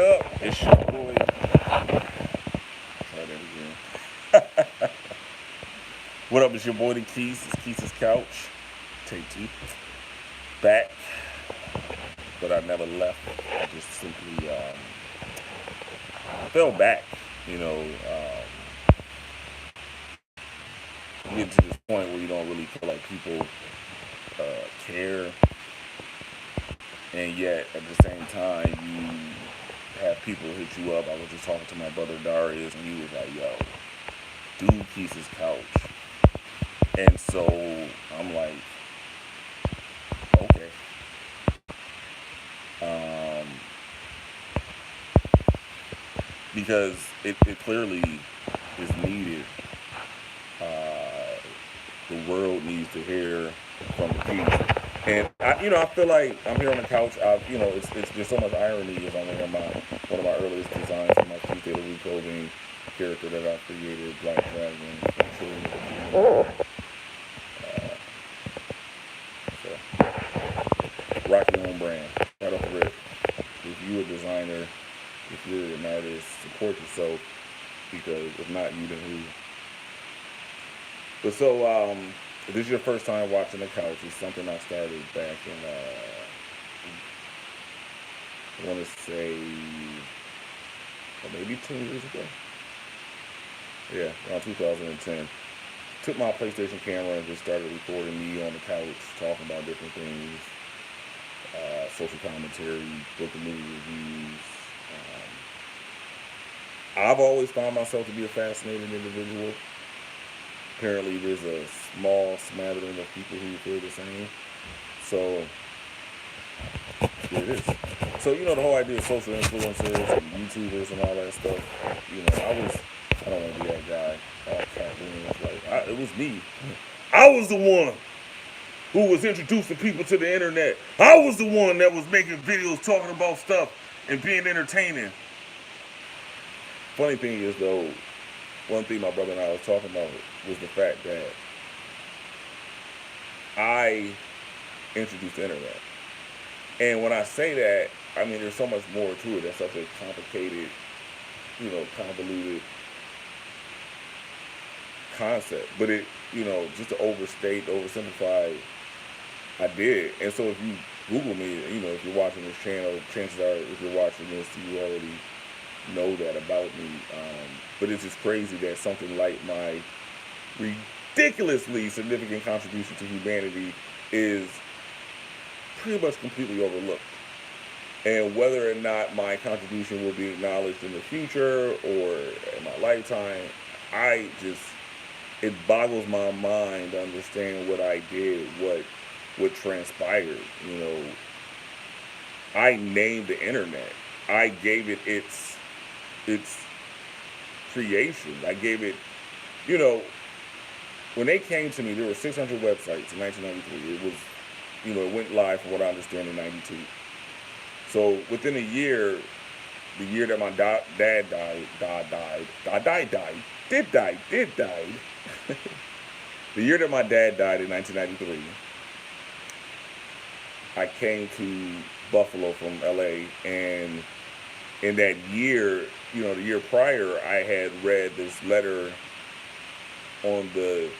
Up, it's your boy. Try that again. What up? It's your boy, the Keys. It's Quis Couch. Take two. Back, but I never left. I just simply fell back. You know, getting to this point where you don't really feel like people care, and yet at the same time you have people hit you up. I was just talking to my brother Darius, and he was like, "Yo, do Quis Couch." And so I'm like, okay. Um, because it clearly is needed. Uh, the world needs to hear from the Keys. And I feel like I'm here on the couch. It's there's so much irony as I'm looking at one of my earliest designs for my Keys Daily Clothing character that I created, Black Dragon, from Children of the Dream. So, rock your own brand, right off the rip. If you're a designer, if you're an artist, support yourself, because if not you, then who? But so, if this is your first time watching the couch, it's something I started back in, I want to say, maybe 10 years ago. Yeah, around 2010. Took my PlayStation camera and just started recording me on the couch, talking about different things, social commentary, book and movie reviews. I've always found myself to be a fascinating individual. Apparently, there's a small smattering of people who feel the same. So, here it is. So, the whole idea of social influencers and YouTubers and all that stuff, I don't want to be that guy. Cat it was me. I was the one who was introducing people to the internet. I was the one that was making videos talking about stuff and being entertaining. Funny thing is, though, one thing my brother and I was talking about was the fact that I introduced the internet. And when I say that, I mean there's so much more to it. That's such a complicated, convoluted concept. But just to oversimplify, I did. And so if you Google me, if you're watching this channel, chances are if you're watching this, you already know that about me. But it's just crazy that something like my ridiculously significant contribution to humanity is pretty much completely overlooked. And whether or not my contribution will be acknowledged in the future or in my lifetime, it boggles my mind to understand what I did, what transpired. I named the internet. I gave it its creation. I gave it, when they came to me, there were 600 websites in 1993. It was, it went live from what I understand in 92. So within a year, the year that my dad died, the year that my dad died in 1993, I came to Buffalo from LA, and in that year, the year prior, I had read this letter on the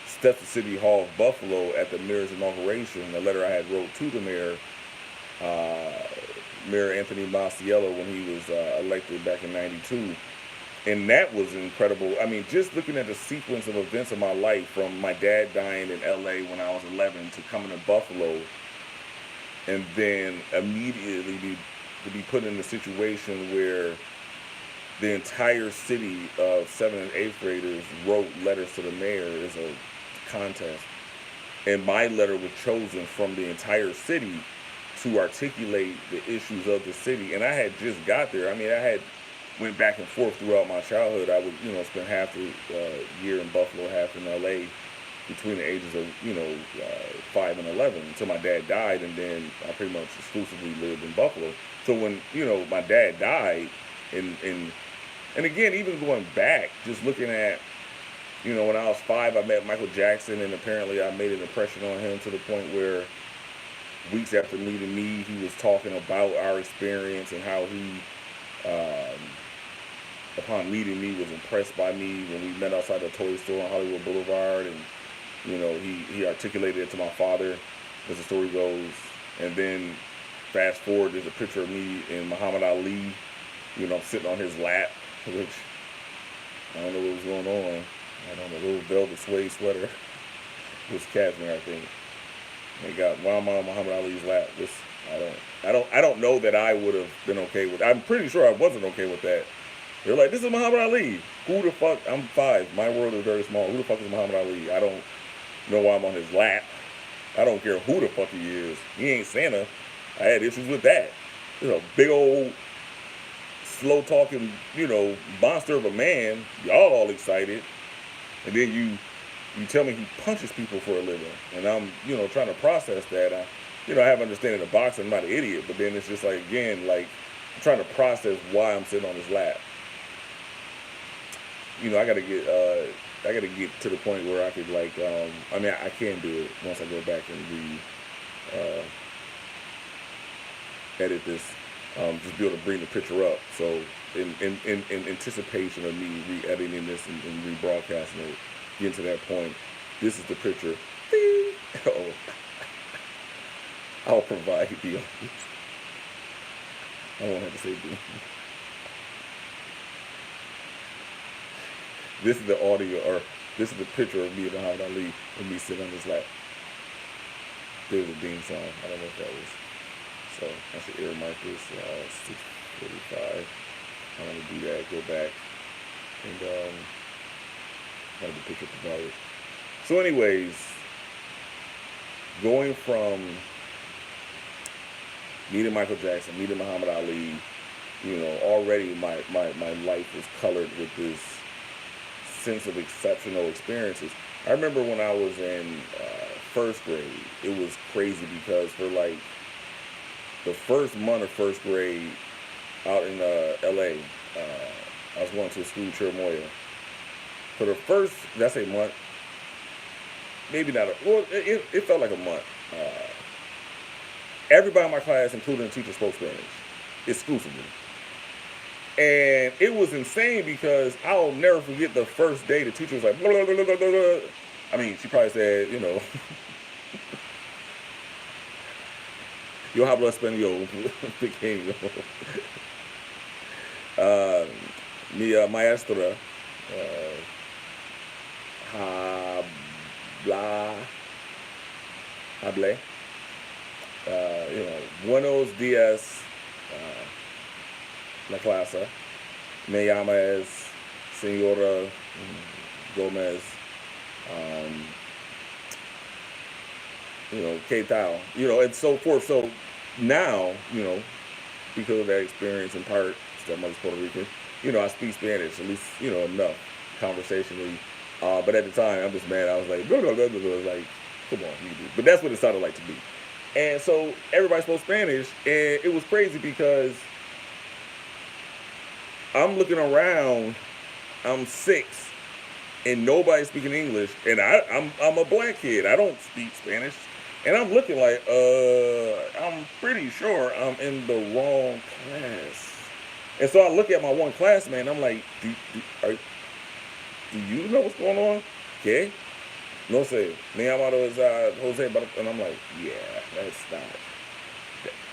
steps of City Hall of Buffalo at the mayor's inauguration, a letter I had wrote to the mayor, Mayor Anthony Masiello, when he was elected back in 92. And that was incredible. I mean, just looking at the sequence of events of my life, from my dad dying in LA when I was 11 to coming to Buffalo, and then immediately to be put in a situation where the entire city of 7th and 8th graders wrote letters to the mayor as a contest. And my letter was chosen from the entire city to articulate the issues of the city. And I had just got there. I mean, I had went back and forth throughout my childhood. I would, spend half the year in Buffalo, half in LA, between the ages of, 5 and 11 until my dad died. And then I pretty much exclusively lived in Buffalo. So when, my dad died, and again, even going back, just looking at, when I was 5, I met Michael Jackson, and apparently I made an impression on him to the point where weeks after meeting me, he was talking about our experience and how he upon meeting me, was impressed by me when we met outside the toy store on Hollywood Boulevard, and he articulated it to my father, as the story goes. And then fast forward, there's a picture of me and Muhammad Ali. I'm sitting on his lap, which I don't know what was going on. I don't know, a little velvet suede sweater. It was cashmere, I think. They got why am I on Muhammad Ali's lap? I don't know that I would have been okay with. I'm pretty sure I wasn't okay with that. They're like, this is Muhammad Ali. Who the fuck? I'm 5. My world is very small. Who the fuck is Muhammad Ali? I don't know why I'm on his lap. I don't care who the fuck he is. He ain't Santa. I had issues with that. There's a big old slow talking, monster of a man. Y'all all excited, and then you tell me he punches people for a living, and I'm trying to process that. I have understanding of boxing. I'm not an idiot, but then it's just like, again, like I'm trying to process why I'm sitting on his lap. I gotta get to the point where I could I can do it once I go back and edit this. Just be able to bring the picture up. So in anticipation of me re-editing this and rebroadcasting it, getting to that point, this is the picture. Oh, I'll provide the audience. I won't have to say B. This is the audio, or this is the picture of me and Muhammad Ali and me sitting on his lap. There's a Dean song. I don't know if that was. So I should earmark this. 6:45. I want to do that. Go back and have the picture provided. So, anyways, going from meeting Michael Jackson, meeting Muhammad Ali, already my life was colored with this sense of exceptional experiences. I remember when I was in first grade, it was crazy because for like the first month of first grade out in LA, I was going to a school, Chirimoya. For the first, that's a month, maybe not, it felt like a month. Everybody in my class, including the teacher, spoke Spanish, exclusively. And it was insane because I'll never forget the first day the teacher was like, blah, blah, blah, blah, blah, blah. I mean, she probably said, yo hablo español, pequeño. Mi maestra, hablé, buenos días, la clase. Me llama es Señora Gomez. ¿Qué tal? And so forth. So now, because of that experience in part, stepmother's Puerto Rican, I speak Spanish, at least, enough conversationally. But at the time, I'm just mad. I was like, blah, blah, blah, blah, blah. Like, come on, you do. But that's what it sounded like to me. And so everybody spoke Spanish, and it was crazy because I'm looking around, I'm 6, and nobody's speaking English, and I'm a black kid. I don't speak Spanish. And I'm looking like, I'm pretty sure I'm in the wrong class. And so I look at my one classmate, and I'm like, do you know what's going on? Okay. No sé. Mi amado is Jose, and I'm like, yeah, that's not.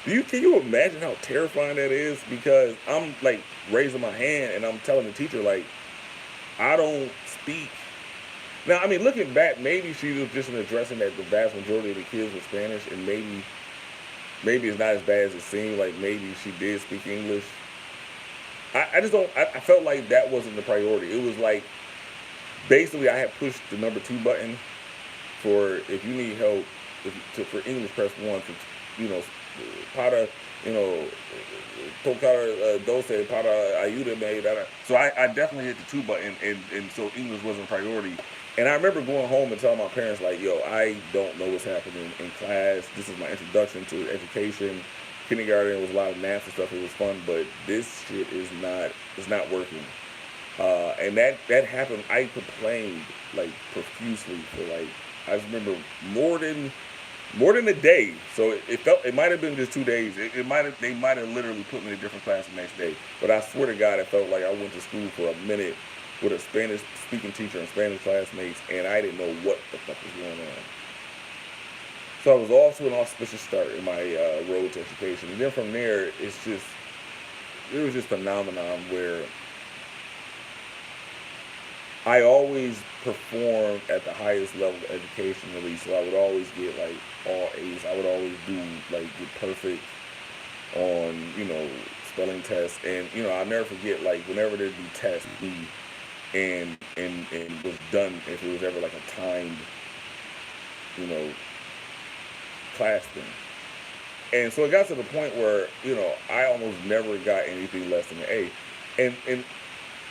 Can you imagine how terrifying that is? Because I'm like raising my hand and I'm telling the teacher, like, I don't speak. Now, I mean, looking back, maybe she was just addressing that the vast majority of the kids were Spanish, and maybe it's not as bad as it seemed. Like, maybe she did speak English. I just don't. I felt like that wasn't the priority. It was like, basically, I had pushed the number 2 button for if you need help. For English, press 1. For para tocar doce para ayúdame. So I definitely hit the 2 button, and so English wasn't a priority. And I remember going home and telling my parents, like, yo, I don't know what's happening in class. This is my introduction to education. Kindergarten was a lot of math and stuff. It was fun, but this shit is not working. And that happened. I complained like profusely for like, I just remember more than more than a day. So it felt it might have been just 2 days. It might have they might have literally put me in a different class the next day. But I swear to God, it felt like I went to school for a minute with a Spanish speaking teacher and Spanish classmates, and I didn't know what the fuck was going on. So I was off to an auspicious start in my road to education, and then from there, it was just phenomenon where I always performed at the highest level of education, really. So I would always get like all A's. I would always do like get perfect on spelling tests, and I'll never forget like whenever there'd be tests, and was done if it was ever like a timed you know class thing. And so it got to the point where I almost never got anything less than an A, and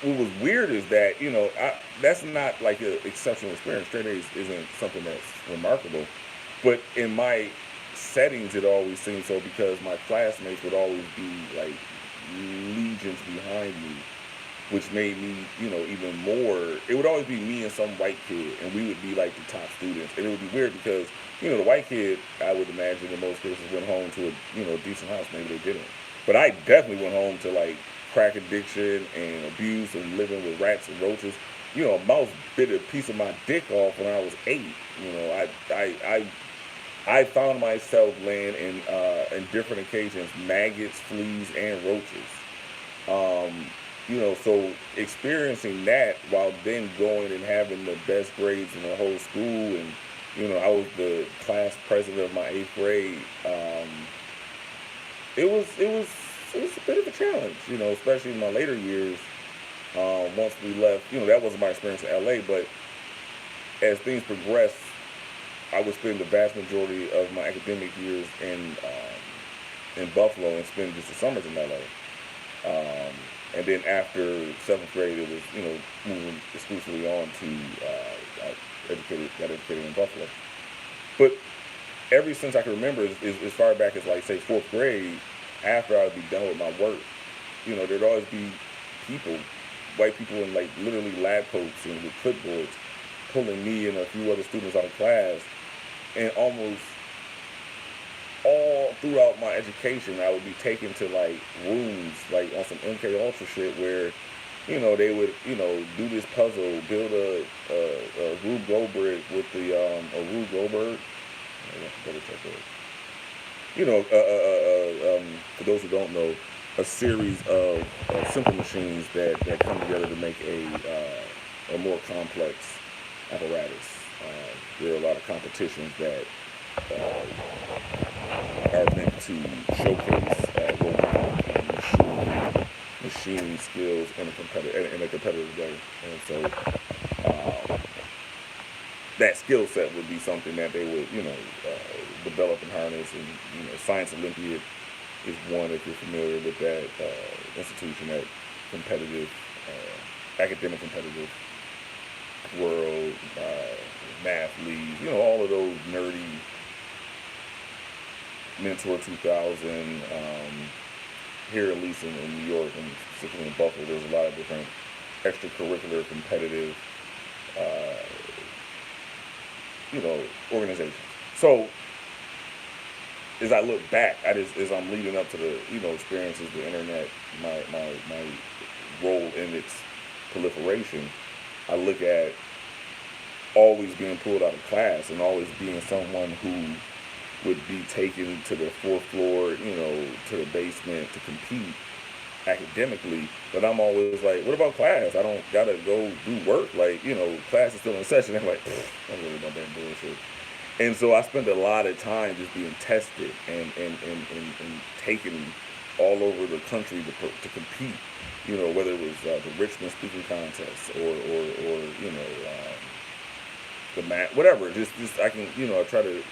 what was weird is that that's not like an exceptional experience. Straight A's isn't something that's remarkable, but in my settings, it always seemed so because my classmates would always be like legions behind me, which made me, even more. It would always be me and some white kid, and we would be like the top students. And it would be weird because, the white kid, I would imagine in most cases went home to a, decent house. Maybe they didn't. But I definitely went home to like crack addiction and abuse and living with rats and roaches. A mouse bit a piece of my dick off when I was 8. I found myself laying in different occasions maggots, fleas, and roaches. So experiencing that while then going and having the best grades in the whole school, and I was the class president of my 8th grade. It was a bit of a challenge, especially in my later years. Once we left, that wasn't my experience in LA, but as things progressed, I would spend the vast majority of my academic years in Buffalo and spend just the summers in LA. And then after 7th grade, it was moving exclusively on to got educated in Buffalo. But ever since I can remember, as far back as like say 4th grade, after I would be done with my work, there'd always be people, white people in like literally lab coats and with clipboards, pulling me and a few other students out of class, and almost all throughout my education, I would be taken to like rooms, like on some MK Ultra shit, where they would do this puzzle, build a Rube Goldberg with a Rube Goldberg. Better check that. For those who don't know, a series of simple machines that come together to make a more complex apparatus. There are a lot of competitions that are meant to showcase robotic and machine skills in a competitive way, and so that skill set would be something that they would develop and harness. And Science Olympiad is one, if you're familiar with that institution, that competitive academic competitive world, math leagues, all of those nerdy. Mentor 2000, here at least in New York and specifically in Buffalo, there's a lot of different extracurricular competitive organizations. So as I look back, as I'm leading up to the experiences, the internet, my role in its proliferation, I look at always being pulled out of class and always being someone who would be taken to the 4th floor, to the basement to compete academically. But I'm always like, what about class? I don't gotta go do work. Like, class is still in session. I'm like, I'm really about that bullshit. And so I spent a lot of time just being tested and taken all over the country to compete. Whether it was the Richmond speaking contest or the math, whatever. Just I can I try to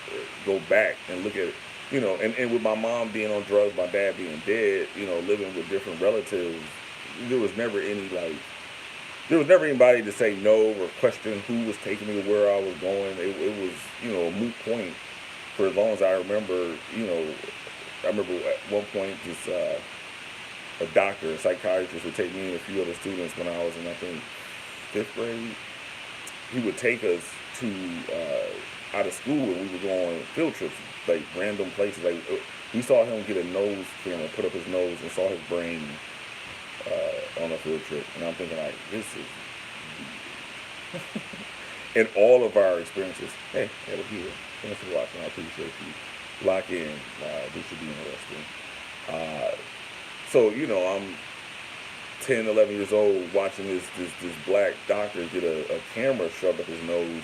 go back and look at and with my mom being on drugs, my dad being dead, living with different relatives, there was never anybody to say no or question who was taking me to where I was going. It was a moot point for as long as I remember. I remember at one point just a doctor, a psychiatrist would take me and a few other students when I was in, I think, 5th grade. He would take us to out of school and we were going field trips, like random places. Like we saw him get a nose camera, put up his nose, and saw his brain on a field trip. And I'm thinking like, this is in all of our experiences. Hey, that'll be it. Thanks for watching. I appreciate you. Lock in. This should be interesting. So, I'm 10, 11 years old watching this black doctor get a camera shoved up his nose.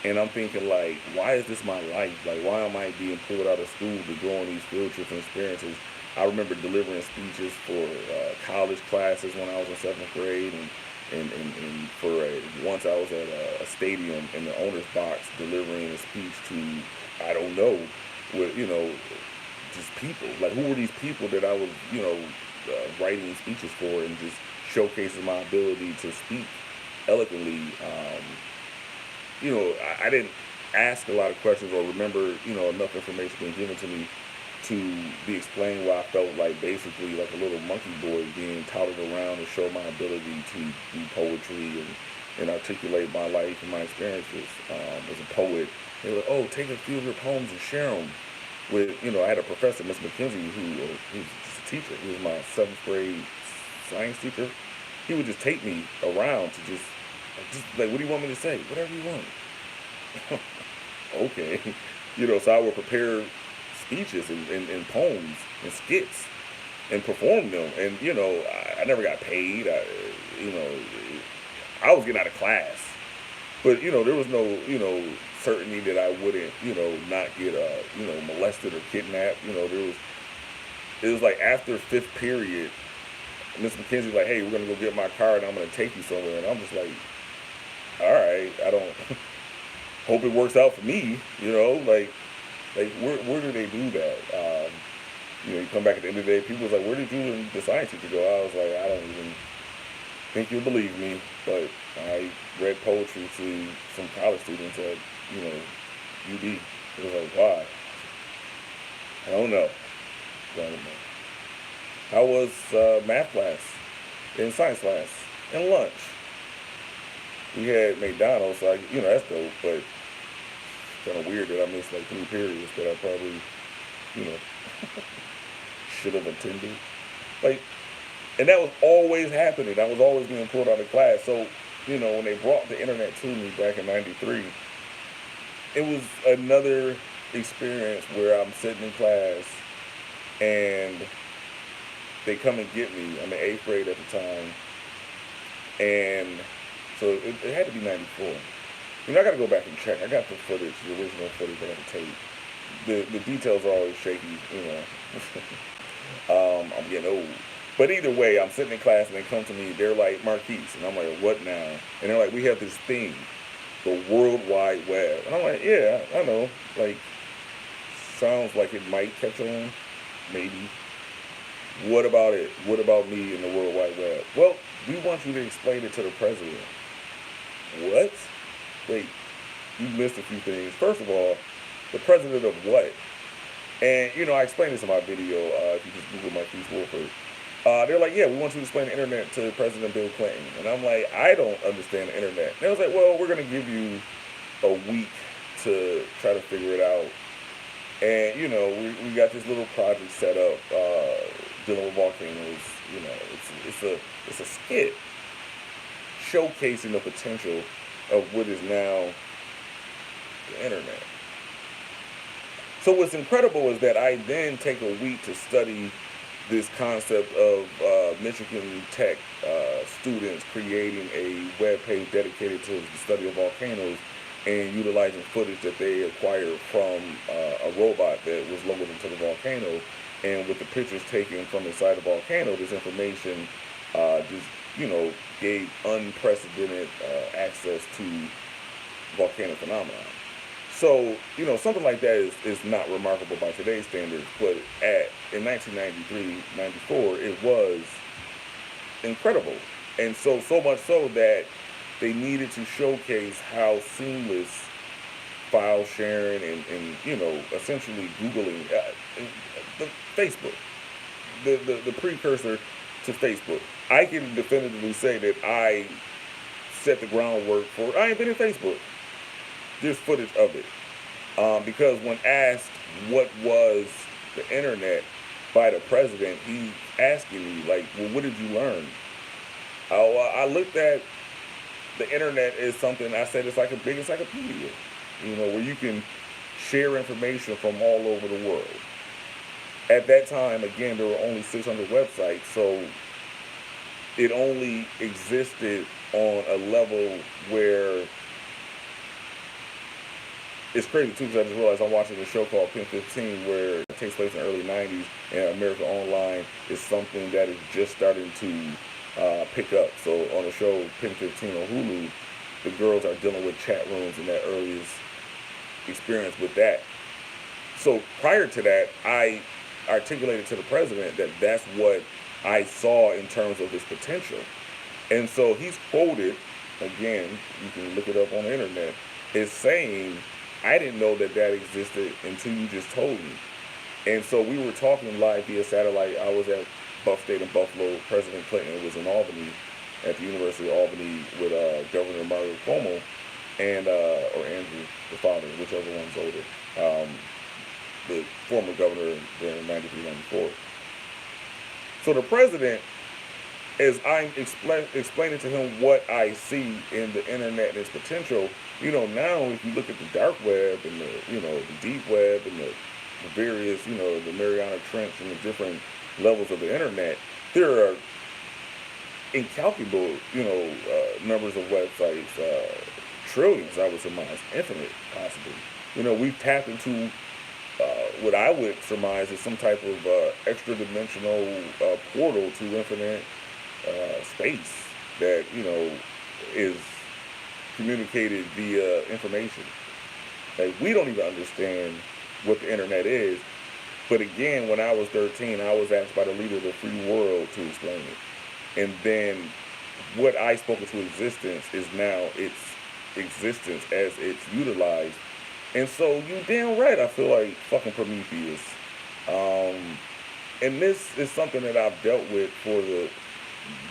And I'm thinking, like, why is this my life? Like, why am I being pulled out of school to go on these field trips and experiences? I remember delivering speeches for college classes when I was in 7th grade. And for once I was at a stadium in the owner's box delivering a speech to, I don't know, with, just people. Like, who were these people that I was, writing speeches for and just showcasing my ability to speak eloquently. I didn't ask a lot of questions or remember, enough information being given to me to be explained why I felt like basically like a little monkey boy being touted around and show my ability to do poetry and articulate my life and my experiences as a poet. They were like, oh, take a few of your poems and share them with, I had a professor, Miss McKenzie, who was just a teacher. He was my 7th grade science teacher. He would just take me around to just like, what do you want me to say? Whatever you want. Okay. So I would prepare speeches and poems and skits and perform them. And, I never got paid. I was getting out of class. But, there was no, certainty that I wouldn't, not get, molested or kidnapped. It was like after 5th period, Miss McKenzie was like, hey, we're going to go get my car and I'm going to take you somewhere. And I'm just like, all right, I don't hope it works out for me, like where do they do that? You come back at the end of the day, people was like, where did you and the science teacher go? I was like, I don't even think you'll believe me, but I read poetry to some college students at, UD. It was like, why? I don't know. How was math class and science class and lunch? We had McDonald's, so that's dope, but kind of weird that I missed like 3 periods that I probably, should have attended. Like, and that was always happening. I was always being pulled out of class. So, when they brought the internet to me back in '93, it was another experience where I'm sitting in class and they come and get me. I'm in 8th grade at the time. And so it had to be 94. I got to go back and check. I got the footage, the original footage. I got the tape. The details are always shaky, I'm getting old. But either way, I'm sitting in class and they come to me. They're like, Marquise. And I'm like, what now? And they're like, we have this thing, the World Wide Web. And I'm like, yeah, I know. Like, sounds like it might catch on. Maybe. What about it? What about me in the World Wide Web? Well, we want you to explain it to the president. What? Wait, you missed a few things. First of all, the president of what? And, I explained this in my video, if you just Google Marquise Wolford. They're like, yeah, we want you to explain the internet to President Bill Clinton. And I'm like, I don't understand the internet. And they was like, well, we're going to give you a week to try to figure it out. And, we got this little project set up, dealing with volcanoes. It's a skit showcasing the potential of what is now the internet. So what's incredible is that I then take a week to study this concept of Michigan Tech students creating a web page dedicated to the study of volcanoes and utilizing footage that they acquired from a robot that was lowered into the volcano. And with the pictures taken from inside the volcano, this information gave unprecedented access to volcanic phenomena. So, something like that is not remarkable by today's standards, but in 1993, 94, it was incredible. And so much so that they needed to showcase how seamless file sharing and essentially Googling, the Facebook, the precursor to Facebook. I can definitively say that I set the groundwork for, I invented Facebook. There's footage of it. Because when asked what was the internet by the president, he's asking me like, "Well, what did you learn?" I looked at the internet as something. I said it's like a big encyclopedia, where you can share information from all over the world. At that time, again, there were only 600 websites, so it only existed on a level where it's crazy too, because I just realized I'm watching a show called Pin 15 where it takes place in the early 90s, and America Online is something that is just starting to pick up. So on the show Pin 15 on Hulu, the girls are dealing with chat rooms and that earliest experience with that. So prior to that, I articulated to the president that that's what I saw in terms of his potential. And so he's quoted, again, you can look it up on the internet, is saying, "I didn't know that that existed until you just told me." And so we were talking live via satellite. I was at Buff State in Buffalo. President Clinton was in Albany, at the University of Albany, with Governor Mario Cuomo and or Andrew, the father, whichever one's older, the former governor in 93, 94. So the president, as I'm explaining to him what I see in the internet and its potential, now if you look at the dark web and the deep web and the various, the Mariana Trench and the different levels of the internet, there are incalculable, numbers of websites, trillions, I would surmise, infinite, possibly. We've tapped into what I would surmise is some type of extra-dimensional portal to infinite space that, is communicated via information. Like, we don't even understand what the internet is. But again, when I was 13, I was asked by the leader of the free world to explain it. And then what I spoke into existence is now its existence as it's utilized. And so you damn right, I feel like fucking Prometheus. And this is something that I've dealt with for the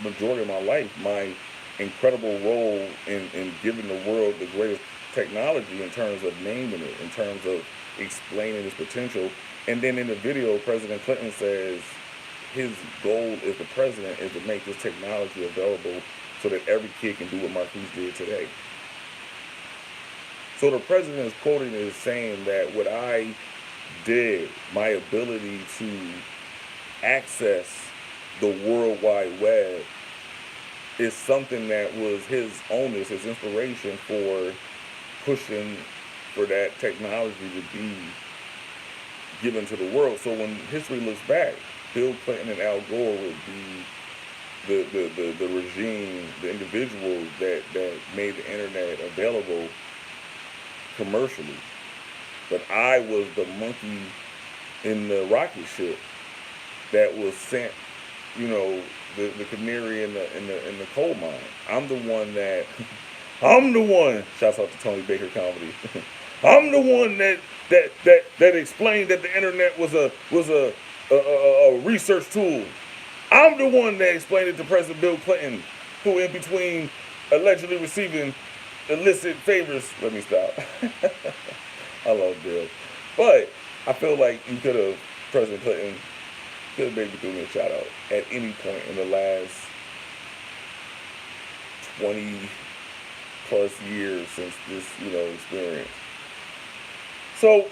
majority of my life. My incredible role in giving the world the greatest technology in terms of naming it, in terms of explaining its potential. And then in the video, President Clinton says his goal as the president is to make this technology available so that every kid can do what Marquis did today. So the president is quoted as saying that what I did, my ability to access the World Wide Web, is something that was his onus, his inspiration for pushing for that technology to be given to the world. So when history looks back, Bill Clinton and Al Gore would be the regime, the individuals that made the internet available commercially. But I was the monkey in the rocket ship that was sent, the canary in the coal mine. I'm the one that I'm the one. Shouts out to Tony Baker Comedy. I'm the one that explained that the internet was a research tool. I'm the one that explained it to President Bill Clinton, who in between allegedly receiving illicit favors. Let me stop. I love Bill. But I feel like President Clinton could have maybe threw me a shout out at any point in the last 20 plus years since this, experience. So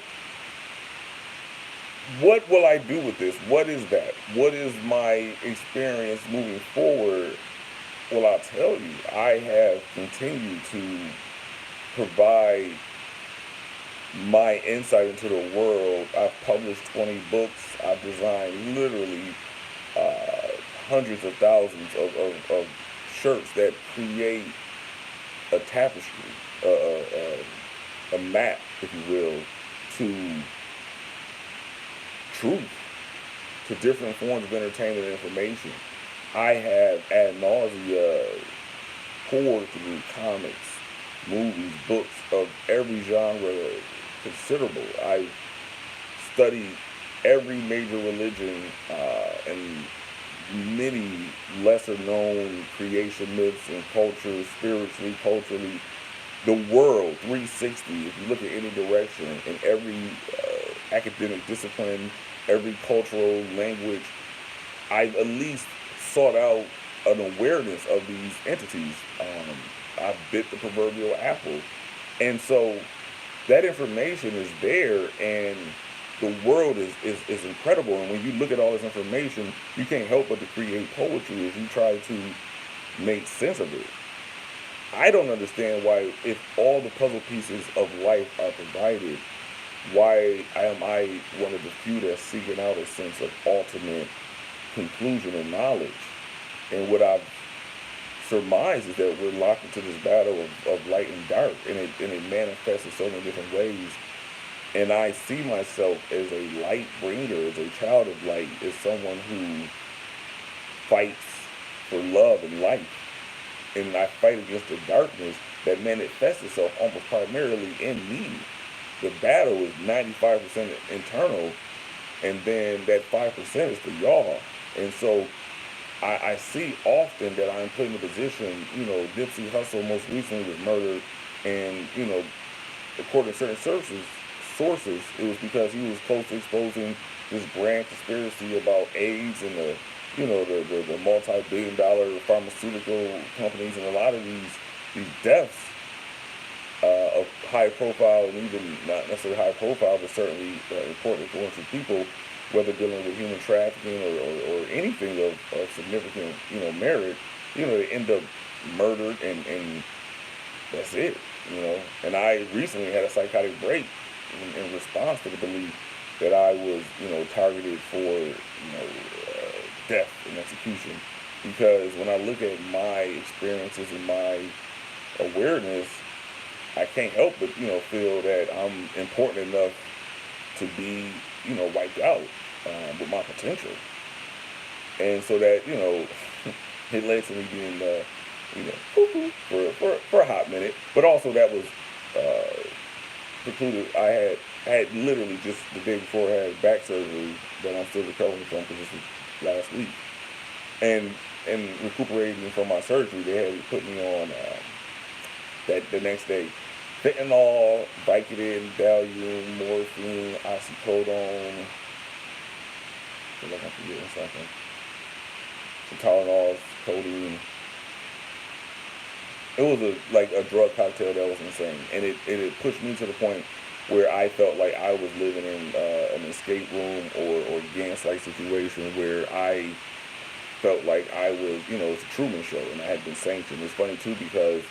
what will I do with this? What is that? What is my experience moving forward? Well, I'll tell you, I have continued to provide my insight into the world. I've published 20 books. I've designed literally hundreds of thousands of shirts that create a tapestry, a map, if you will, to truth, to different forms of entertainment and information. I have ad nausea poured through comics, movies, books of every genre considerable. I've studied every major religion and many lesser known creation myths and cultures, spiritually, culturally, the world 360. If you look at any direction in every academic discipline, every cultural language, I've at least sought out an awareness of these entities. I bit the proverbial apple, and so that information is there, and the world is incredible. And when you look at all this information, you can't help but to create poetry as you try to make sense of it. I don't understand why, if all the puzzle pieces of life are provided, why am I one of the few that's seeking out a sense of ultimate conclusion and knowledge? And what I've surmised is that we're locked into this battle of light and dark, and it manifests in so many different ways. And I see myself as a light bringer, as a child of light, as someone who fights for love and life. And I fight against the darkness that manifests itself almost primarily in me. The battle is 95% internal, and then that 5% is for y'all. And so I see often that I'm put in a position, Nipsey Hussle most recently was murdered, and, according to certain sources, it was because he was close to exposing this grand conspiracy about AIDS and the multi-billion-dollar pharmaceutical companies, and a lot of these deaths of high profile, and even not necessarily high profile, but certainly important, influential people, whether dealing with human trafficking or anything of significant merit, they end up murdered, and that's it. And I recently had a psychotic break in response to the belief that I was targeted for death and execution, because when I look at my experiences and my awareness, I can't help but feel that I'm important enough to be wiped out with my potential. And so that it led to me being cuckoo for a hot minute, but also that was precluded. I had literally just the day before I had back surgery that I'm still recovering from, because this was last week, and recuperating from my surgery. They had put me on that the next day fentanyl, Vicodin, Valium, morphine, oxycodone. I feel like I'm forgetting something. Some Tylenol, codeine. It was like a drug cocktail that was insane, and it pushed me to the point where I felt like I was living in an escape room or Gantz-like situation, where I felt like I was, it's a Truman Show, and I had been sanctioned. It's funny too, because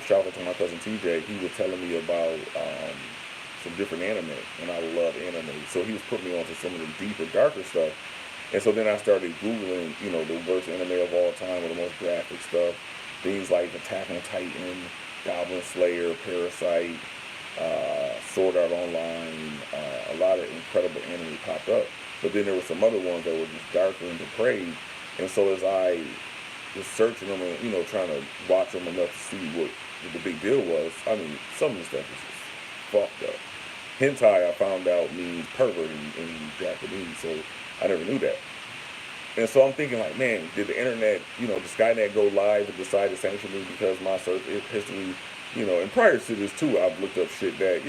shout out to my cousin TJ, he was telling me about some different anime, and I love anime, so he was putting me onto some of the deeper, darker stuff. And so then I started Googling, the worst anime of all time, or the most graphic stuff, things like Attack on Titan, Goblin Slayer, Parasite, Sword Art Online, a lot of incredible anime popped up. But then there were some other ones that were just darker and depraved. And so as I was searching them and, trying to watch them enough to see what the big deal was, I mean, some of the stuff was just fucked up. Hentai, I found out, means pervert in Japanese, so I never knew that. And so I'm thinking, like, man, did the internet, did Skynet go live and decide to sanction me because my search history, and prior to this too, I've looked up shit that,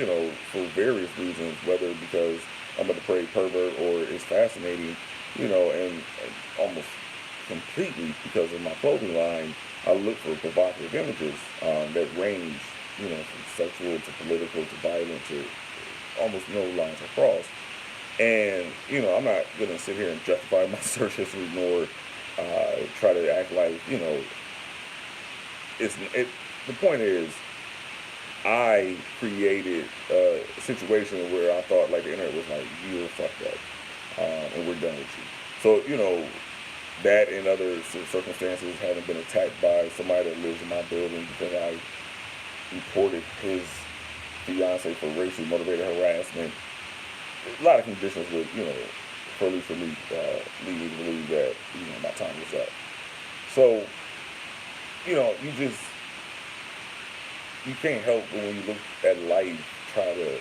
for various reasons, whether because I'm a depraved pervert or it's fascinating, and almost completely because of my clothing line, I look for provocative images that range, from sexual to political to violent to almost no lines across. And, I'm not going to sit here and justify my search history, nor try to act like, the point is, I created a situation where I thought, like, the internet was like, you're fucked up, and we're done with you. So, that and other circumstances, having been attacked by somebody that lives in my building because I reported his fiance for racially motivated harassment. A lot of conditions would, for at least for me, lead me to believe that, my time was up. So, you can't help but when you look at life, try to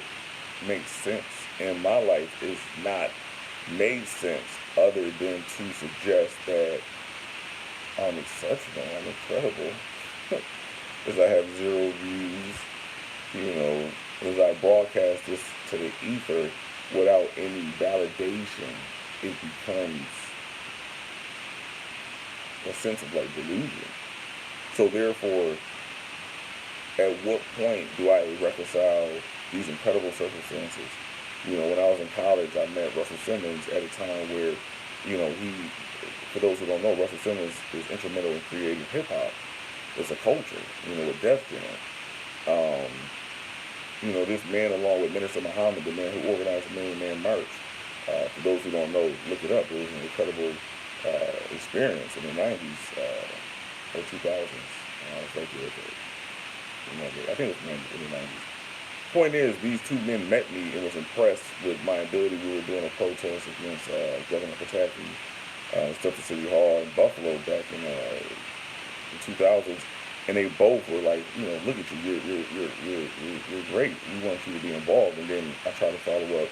make sense. And my life is not made sense other than to suggest that I'm exceptional, I'm incredible. as I have 0 views, as I broadcast this to the ether without any validation, it becomes a sense of like delusion. So therefore, at what point do I reconcile these incredible circumstances? When I was in college, I met Russell Simmons at a time where, for those who don't know, Russell Simmons is instrumental in creating hip hop. It's a culture, with Def Jam. This man, along with Minister Muhammad, the man who organized the Million Man March. For those who don't know, look it up. It was an incredible experience in the 90s or 2000s. It's right there. I think it was in the 90s. Point is, these two men met me and was impressed with my ability. We were doing a protest against Governor Pataki, stuff at City Hall in Buffalo back in the 2000s, and they both were like, look at you, you're great. We want you to be involved. And then I tried to follow up,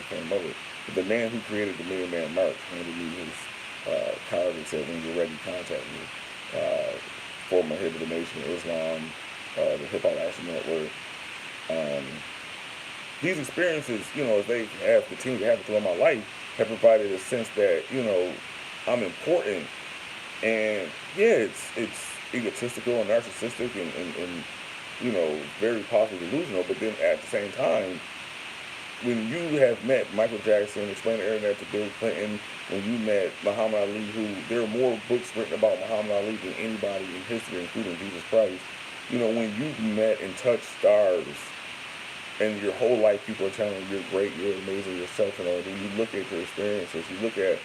came over. But the man who created the Million Man March handed me his card and said, when you're ready, contact me. Former head of the Nation of Islam, the Hip Hop Action Network. These experiences, as they have continued to happen throughout my life, have provided a sense that, I'm important. And yeah, it's egotistical and narcissistic and very possibly delusional. But then at the same time, when you have met Michael Jackson, explain the internet to Bill Clinton, when you met Muhammad Ali, who there are more books written about Muhammad Ali than anybody in history, including Jesus Christ. When you've met and touched stars, and your whole life people are telling you you're great, you're amazing, yourself, and all that, you look at your experiences, you look at,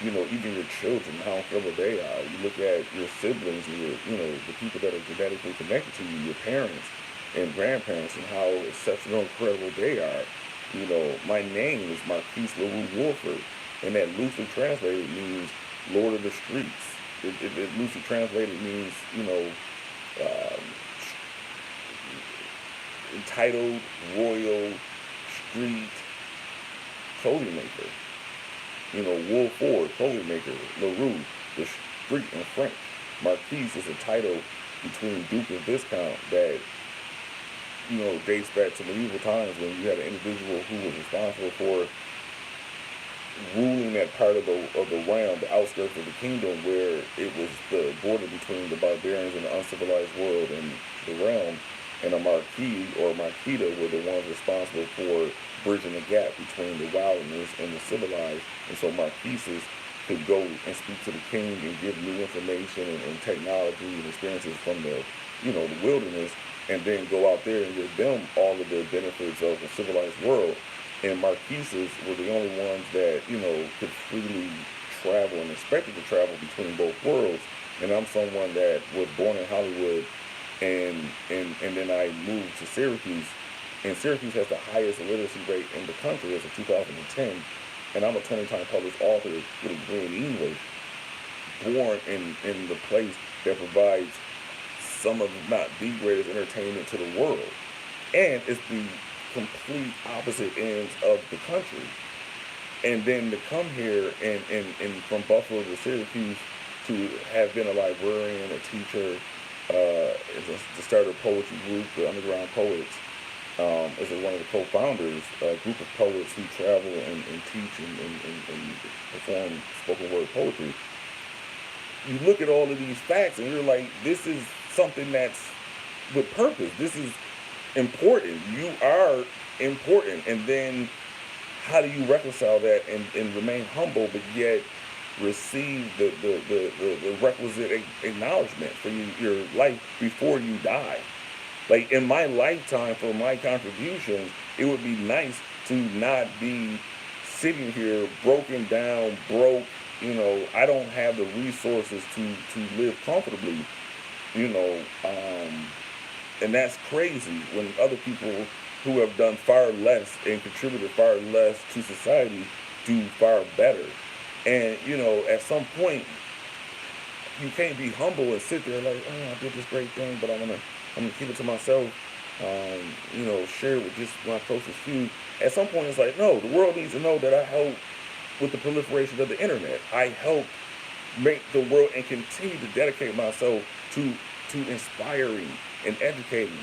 even your children, how incredible they are. You look at your siblings and the people that are genetically connected to you, your parents and grandparents, and how exceptional, incredible they are. My name is Marquis Wolford, and that loosely translated means Lord of the Streets. It loosely translated means, entitled royal street clothing maker. Wolf Ford, clothing maker. LaRue, the street in French. Marquis is a title between Duke and Viscount that, dates back to medieval times when you had an individual who was responsible for ruling that part of the realm, the outskirts of the kingdom, where it was the border between the barbarians and the uncivilized world and the realm. And a marquis or marquita were the ones responsible for bridging the gap between the wilderness and the civilized. And so marquises could go and speak to the king and give new information and technology and experiences from the wilderness, and then go out there and give them all of the benefits of the civilized world. And marquises were the only ones that, could freely travel and expected to travel between both worlds. And I'm someone that was born in Hollywood, and then I moved to Syracuse, and Syracuse has the highest literacy rate in the country as of 2010, and I'm a 20-time published author with a degree in English, born in the place that provides some of, if not the greatest entertainment to the world, and it's the complete opposite ends of the country. And then to come here and from Buffalo to Syracuse to have been a librarian, a teacher, to start a poetry group, the Underground Poets, as one of the co-founders, a group of poets who travel and teach and perform spoken word poetry. You look at all of these facts and you're like, this is something that's with purpose. This is important. You are important. And then how do you reconcile that and remain humble, but yet receive the requisite acknowledgement for your life before you die? Like, in my lifetime, for my contributions, it would be nice to not be sitting here broken down, broke. I don't have the resources to live comfortably, and that's crazy when other people who have done far less and contributed far less to society do far better. And, at some point, you can't be humble and sit there like, oh, I did this great thing, but I'm gonna keep it to myself, share it with just my closest few. At some point, it's like, no, the world needs to know that I helped with the proliferation of the internet. I helped make the world and continue to dedicate myself to to inspiring and educating.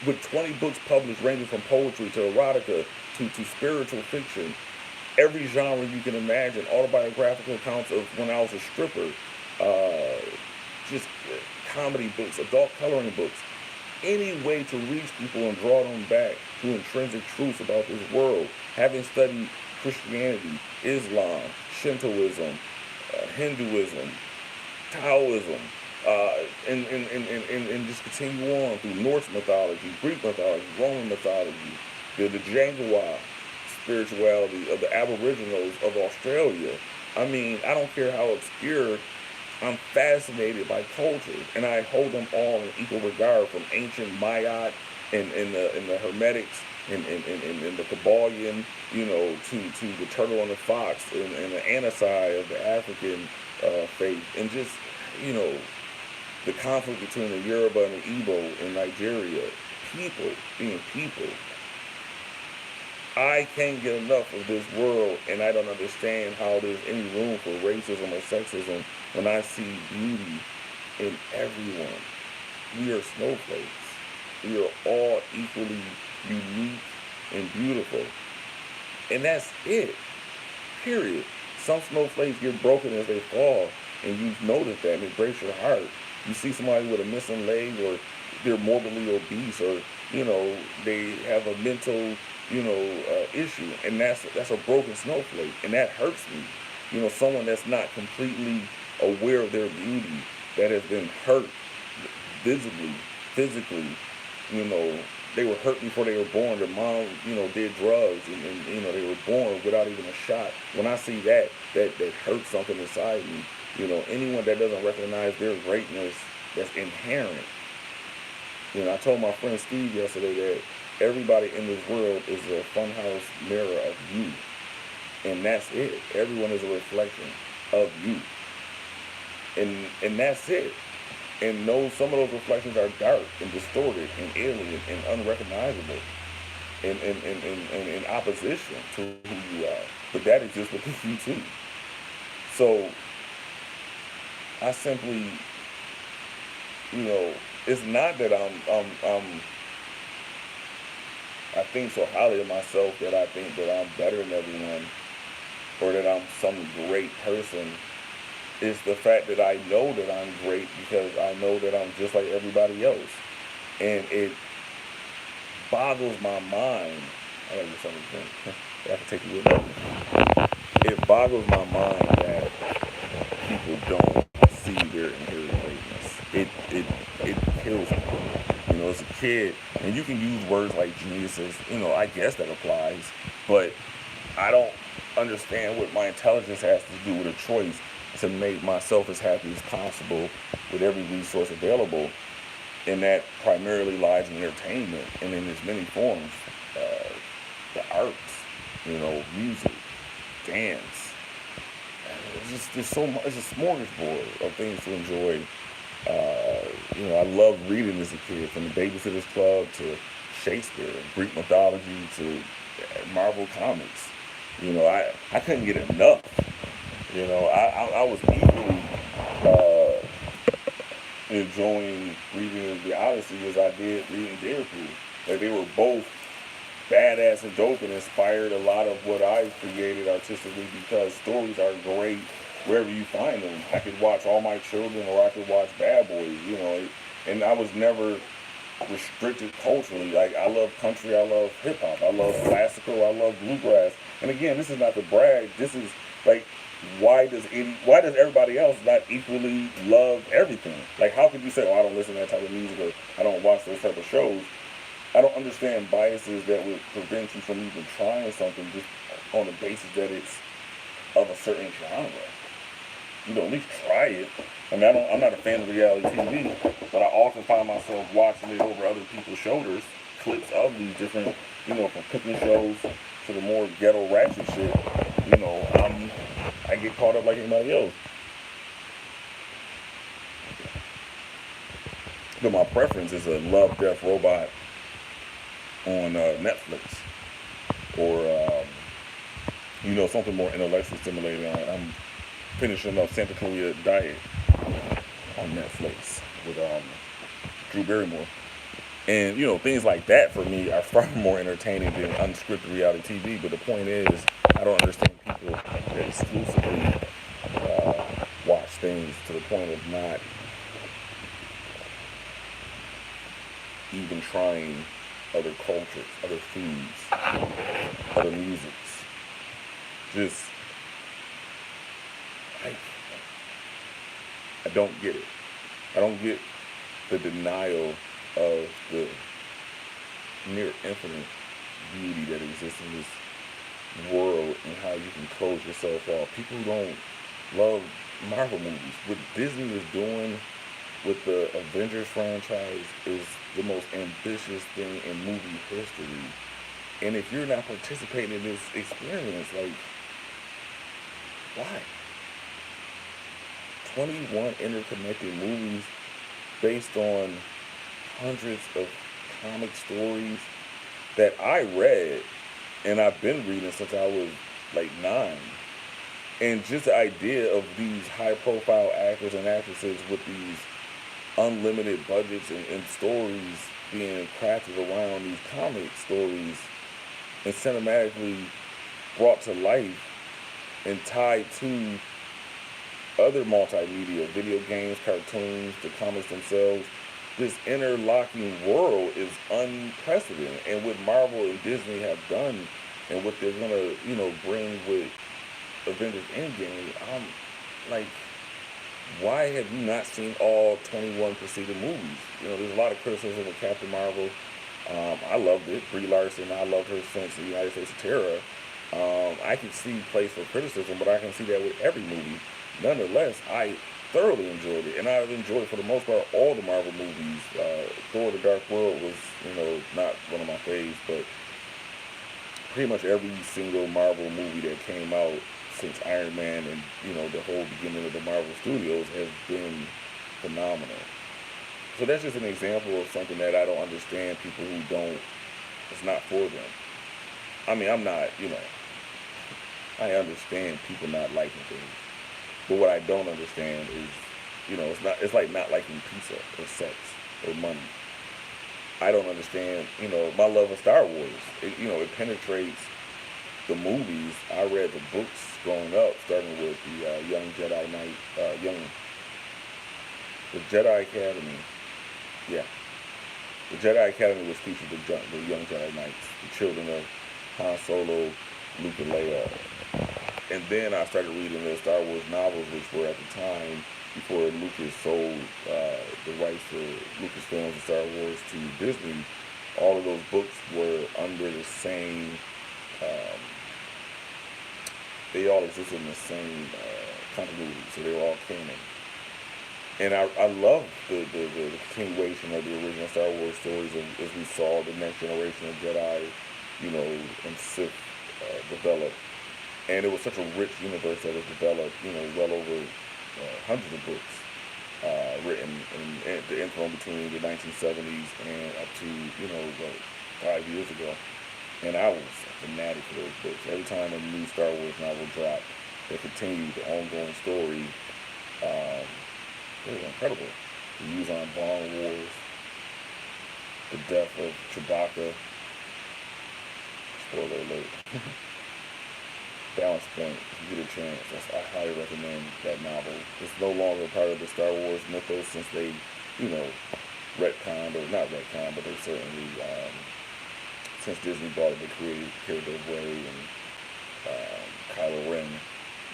With 20 books published ranging from poetry to erotica to spiritual fiction, every genre you can imagine, autobiographical accounts of when I was a stripper, just comedy books, adult coloring books, any way to reach people and draw them back to intrinsic truths about this world. Having studied Christianity, Islam, Shintoism, Hinduism, Taoism, and just continue on through Norse mythology, Greek mythology, Roman mythology, the Jangawa spirituality of the Aboriginals of Australia. I mean, I don't care how obscure, I'm fascinated by cultures, and I hold them all in equal regard, from ancient Mayak and the Hermetics and the Kabbalion, to the turtle and the fox and the Anasai of the African faith, and just, the conflict between the Yoruba and the Igbo in Nigeria, people being people. I can't get enough of this world, and I don't understand how there's any room for racism or sexism when I see beauty in everyone. We are snowflakes. We are all equally unique and beautiful. And that's it. Period. Some snowflakes get broken as they fall, and you notice that, and it breaks your heart. You see somebody with a missing leg, or they're morbidly obese, or, they have a mental, issue, and that's a broken snowflake, and that hurts me. Someone that's not completely aware of their beauty, that has been hurt visibly, physically. They were hurt before they were born. Their mom, did drugs, and they were born without even a shot. When I see that hurts something inside me. Anyone that doesn't recognize their greatness that's inherent. I told my friend Steve yesterday that everybody in this world is a funhouse mirror of you. And that's it. Everyone is a reflection of you. And that's it. And some of those reflections are dark and distorted and alien and unrecognizable and in opposition to who you are. But that exists within you too. So I simply, it's not that I think so highly of myself that I think that I'm better than everyone, or that I'm some great person. It's the fact that I know that I'm great, because I know that I'm just like everybody else. And it boggles my mind. I gotta get something to drink. I can take you with me. It boggles my mind that people don't see their inherent greatness. It kills me. As a kid, and you can use words like geniuses, I guess that applies, but I don't understand what my intelligence has to do with a choice to make myself as happy as possible with every resource available, and that primarily lies in entertainment and in its many forms, the arts, music, dance. There's so much. It's a smorgasbord of things to enjoy. I loved reading as a kid, from the Babysitter's Club to Shakespeare, Greek mythology to Marvel comics. I couldn't get enough. I was equally enjoying reading the Odyssey as I did reading Deerfield. Like, they were both badass and dope, and inspired a lot of what I created artistically, because stories are great wherever you find them. I could watch All My Children, or I could watch Bad Boys, and I was never restricted culturally. Like, I love country, I love hip hop, I love classical, I love bluegrass. And again, this is not to brag. This is like, why does everybody else not equally love everything? Like, how could you say, I don't listen to that type of music, or I don't watch those type of shows? I don't understand biases that would prevent you from even trying something just on the basis that it's of a certain genre. At least try it. I mean, I'm not a fan of reality TV, but I often find myself watching it over other people's shoulders, clips of these different, from cooking shows to the more ghetto ratchet shit. I get caught up like anybody else. But my preference is a Love, Death, Robot on Netflix, or something more intellectually stimulating. I'm finishing up Santa Clarita Diet on Netflix with Drew Barrymore. And, things like that for me are far more entertaining than unscripted reality TV. But the point is, I don't understand people that exclusively watch things to the point of not even trying other cultures, other foods, other musics. Just, I, I don't get it. I don't get the denial of the near infinite beauty that exists in this world and how you can close yourself off. People who don't love Marvel movies, what Disney is doing with the Avengers franchise is the most ambitious thing in movie history. And if you're not participating in this experience, like, why? 21 interconnected movies based on hundreds of comic stories that I read and I've been reading since I was like 9. And just the idea of these high profile actors and actresses with these unlimited budgets and stories being crafted around these comic stories and cinematically brought to life and tied to other multimedia, video games, cartoons, the comics themselves. This interlocking world is unprecedented. And what Marvel and Disney have done and what they're gonna, bring with Avengers Endgame, I'm like, why have you not seen all 21 preceding movies? There's a lot of criticism of Captain Marvel. I loved it. Brie Larson, I loved her since the United States of Terror. I can see place for criticism, but I can see that with every movie. Nonetheless, I thoroughly enjoyed it, and I've enjoyed, for the most part, all the Marvel movies. Thor: The Dark World was, not one of my faves, but pretty much every single Marvel movie that came out since Iron Man and, the whole beginning of the Marvel Studios has been phenomenal. So that's just an example of something that I don't understand, people who don't, it's not for them. I mean, I'm not, I understand people not liking things. But what I don't understand is, it's like not liking pizza or sex or money. I don't understand, my love of Star Wars. It penetrates the movies. I read the books growing up, starting with the Young Jedi Knight, the Jedi Academy. Yeah. The Jedi Academy was featured the Young Jedi Knights, the children of Han Solo, Luke, and Leia. And then I started reading the Star Wars novels, which were at the time, before Lucas sold the rights for Lucasfilms and Star Wars to Disney. All of those books were under the same, they all existed in the same continuity, so they were all canon. And I love the continuation of the original Star Wars stories as we saw the next generation of Jedi, and Sith develop. And it was such a rich universe that was developed, well over hundreds of books written in the interim between the 1970s and up to, 5 years ago. And I was a fanatic for those books. Every time a new Star Wars novel dropped that continued the ongoing story, it was incredible. The Yuzan Vong Wars, the death of Chewbacca, spoiler alert. Balance Point, if you get a chance, I highly recommend that novel. It's no longer part of the Star Wars mythos since they, retconned, or not retconned, but they certainly, since Disney bought it, they created character of Rey and Kylo Ren.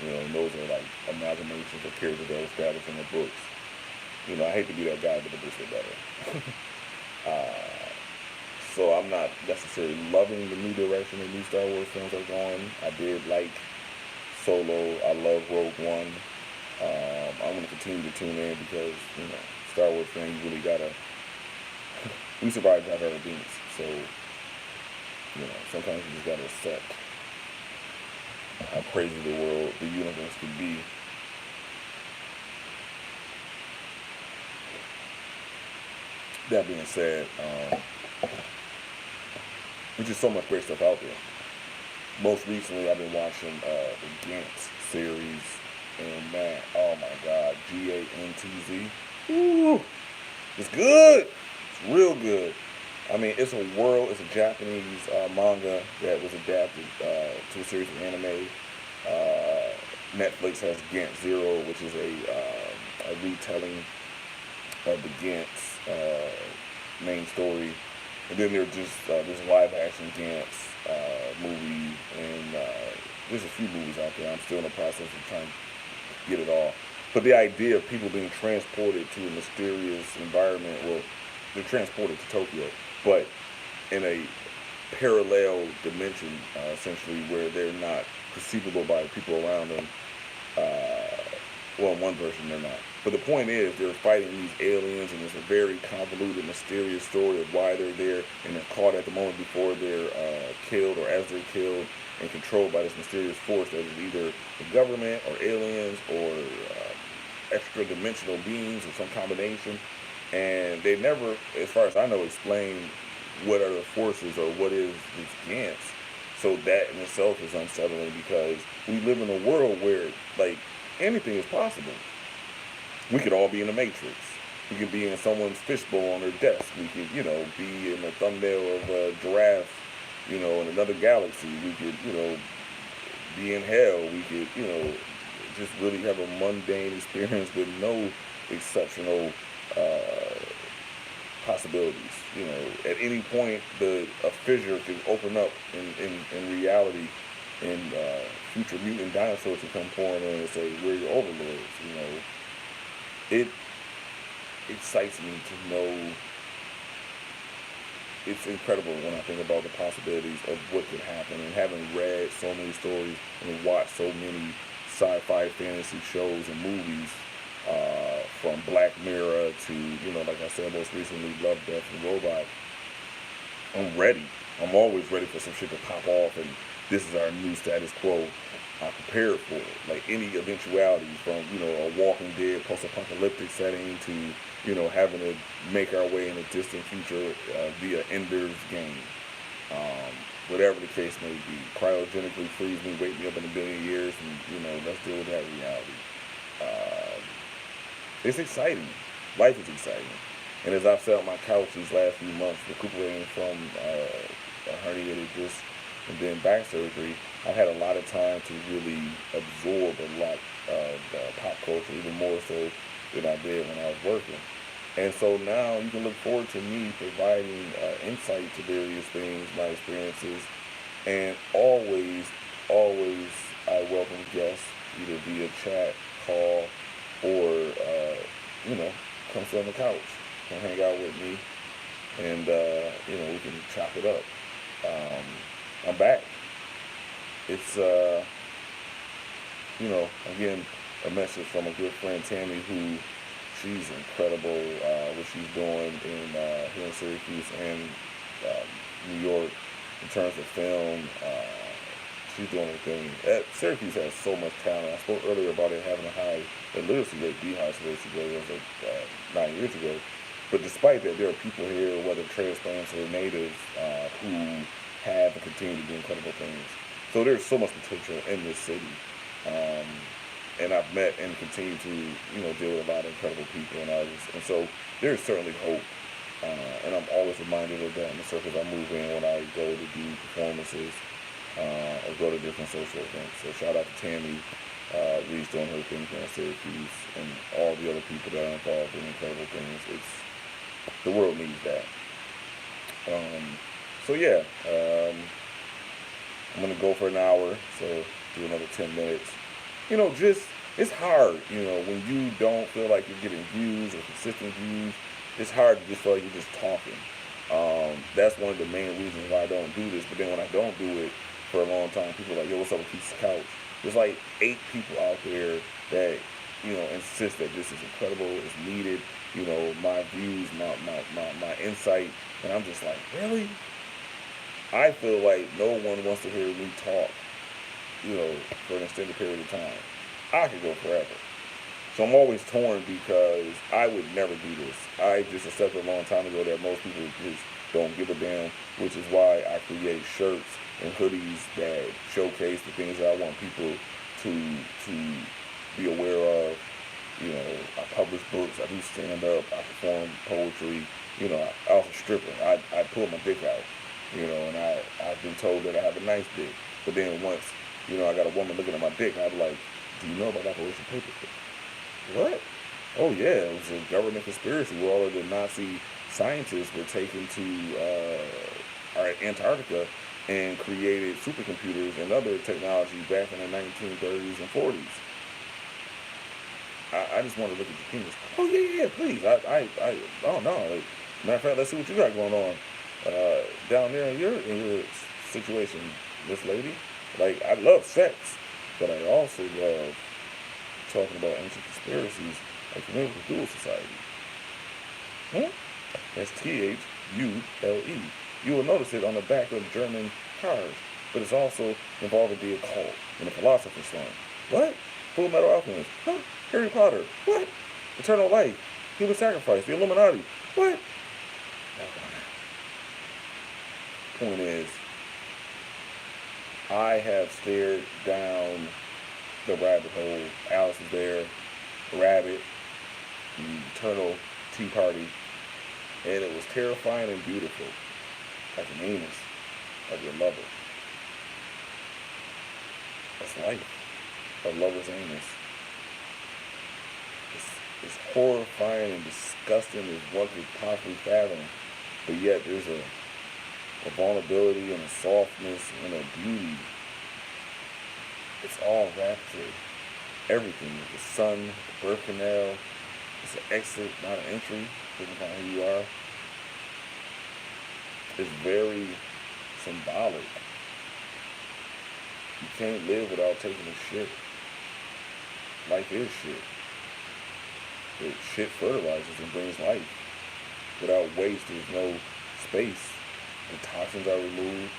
And those are like amalgamations of characters that were established in the books. I hate to be that guy, but the books are better. So I'm not necessarily loving the new direction the new Star Wars films are going. I did like Solo. I love Rogue One. I'm going to continue to tune in because, Star Wars fans, you really got to, we survived Jar Jar Binks. So, sometimes you just got to accept how crazy the universe could be. That being said, there's just so much great stuff out there. Most recently, I've been watching the Gantz series, and man, oh my God, Gantz. Ooh, it's good. It's real good. I mean, it's it's a Japanese manga that was adapted to a series of anime. Uh, Netflix has Gant Zero, which is a retelling of the Gant's main story. And then there's just this live action Gant's movie, and there's a few movies out there. I'm still in the process of trying to get it all. But the idea of people being transported to a mysterious environment, well, they're transported to Tokyo, but in a parallel dimension, essentially, where they're not perceivable by the people around them. Uh, well, in one version they're not. But the point is, they're fighting these aliens, and it's a very convoluted, mysterious story of why they're there, and they're caught at the moment before they're killed or as they're killed, and controlled by this mysterious force that is either the government or aliens or extra dimensional beings or some combination. And they never, as far as I know, explain what are the forces or what is this Gantz. So that in itself is unsettling because we live in a world where like anything is possible. We could all be in the Matrix. We could be in someone's fishbowl on their desk. We could, be in the thumbnail of a giraffe, in another galaxy. We could, be in hell. We could, just really have a mundane experience with no exceptional uh, possibilities. At any point, a fissure can open up in reality, and future mutant dinosaurs can come pouring in and say, "We're your overlords." It excites me to know. It's incredible when I think about the possibilities of what could happen, and having read so many stories and watched so many sci-fi fantasy shows and movies, from Black Mirror to, like I said, most recently, Love, Death, and Robot. I'm ready. I'm always ready for some shit to pop off, and this is our new status quo. I'm prepared for it. Like any eventuality, from, a Walking Dead post-apocalyptic setting to, having to make our way in a distant future via Ender's Game. Whatever the case may be. Cryogenically freeze me, wake me up in a billion years, and, let's deal with that reality. It's exciting. Life is exciting. And as I've sat on my couch these last few months, recuperating from a herniated disc and then back surgery, I've had a lot of time to really absorb a lot of pop culture, even more so than I did when I was working. And so now you can look forward to me providing insight to various things, my experiences, and always, I welcome guests either via chat, call, or come sit on the couch, come hang out with me, and we can chop it up. I'm back. It's again, a message from a good friend, Tammy, who she's incredible, what she's doing in here in Syracuse and New York in terms of film. She's doing her thing. Syracuse has so much talent. I spoke earlier about it having a high literacy rate, the highest literacy rate as of 9 years ago. But despite that, there are people here, whether transplants or natives, who have and continue to do incredible things. So there's so much potential in this city. And I've met and continue to, deal with a lot of incredible people and artists. And so there's certainly hope. And I'm always reminded of that in the circles I move in when I go to do performances or go to different social events. So shout out to Tammy, Reed's doing her thing here in Syracuse, and all the other people that are involved in incredible things. The world needs that. So yeah, I'm gonna go for an hour, so do another 10 minutes. It's hard, when you don't feel like you're getting views or consistent views, it's hard to just feel like you're just talking. That's one of the main reasons why I don't do this. But then when I don't do it for a long time, people are like, yo, what's up with Quis Qouch? There's like 8 people out there that, insist that this is incredible, it's needed, my views, my insight. And I'm just like, really? I feel like no one wants to hear me talk, for an extended period of time. I could go forever. So I'm always torn because I would never do this. I just accepted a long time ago that most people just don't give a damn, which is why I create shirts and hoodies that showcase the things that I want people to be aware of. I publish books, I do stand up, I perform poetry, I was a stripper. I pulled my dick out, and I've been told that I have a nice dick. But then once, I got a woman looking at my dick, I'd be like, do you know about Operation Paperclip? What? Oh yeah, it was a government conspiracy where all of the Nazi scientists were taken to Antarctica and created supercomputers and other technology back in the 1930s and 40s. I just want to look at your penis. Oh yeah, please. Oh no. Matter of fact, let's see what you got going on down there in your situation, Miss Lady. Like, I love sex, but I also love talking about ancient conspiracies like the Medical Dual Society. That's Thule. You will notice it on the back of German cars, but it's also involving the occult and the philosopher's stone. What? Full Metal Alchemist. Huh? Harry Potter. What? Eternal life. Human sacrifice. The Illuminati. What? Point is, I have stared down the rabbit hole. Alice is there. Rabbit. The Eternal Tea Party. And it was terrifying and beautiful. Like an anus of your lover. That's life. A lover's anus. It's horrifying and disgusting as one could possibly fathom. But yet there's a vulnerability and a softness and a beauty. It's all rapture. Everything. The sun, the birth canal. It's an exit, not an entry, depending on who you are. It's very symbolic. You can't live without taking a shit. Life is shit. But shit fertilizes and brings life. Without waste, there's no space. The toxins are removed.